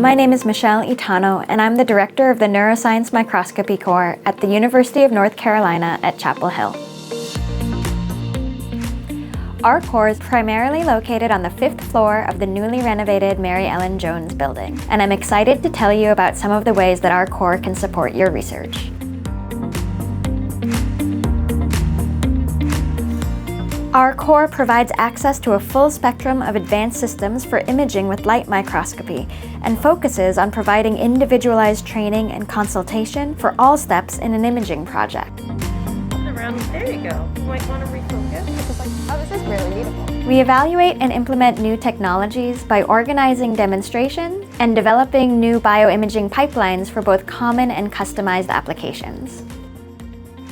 My name is Michelle Itano, and I'm the director of the Neuroscience Microscopy Core at the University of North Carolina at Chapel Hill. Our core is primarily located on the 5th floor of the newly renovated Mary Ellen Jones building, and I'm excited to tell you about some of the ways that our core can support your research. Our core provides access to a full spectrum of advanced systems for imaging with light microscopy and focuses on providing individualized training and consultation for all steps in an imaging project. There you go. You might want to refocus. Oh, this is really beautiful. We evaluate and implement new technologies by organizing demonstrations and developing new bioimaging pipelines for both common and customized applications.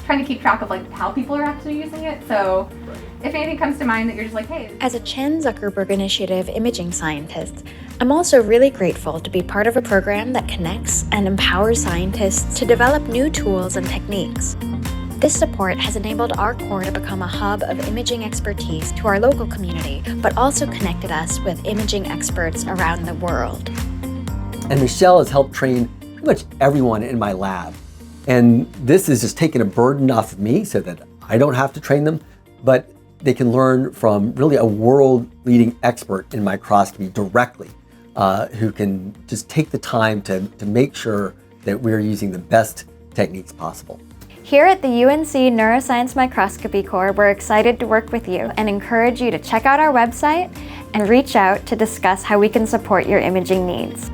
Trying to keep track of how people are actually using it, so if anything comes to mind that you're just like, hey. As a Chan Zuckerberg Initiative imaging scientist, I'm also really grateful to be part of a program that connects and empowers scientists to develop new tools and techniques. This support has enabled our core to become a hub of imaging expertise to our local community, but also connected us with imaging experts around the world. And Michelle has helped train pretty much everyone in my lab. And this is just taking a burden off of me so that I don't have to train them, but they can learn from really a world-leading expert in microscopy directly, who can just take the time to make sure that we're using the best techniques possible. Here at the UNC Neuroscience Microscopy Core, we're excited to work with you and encourage you to check out our website and reach out to discuss how we can support your imaging needs.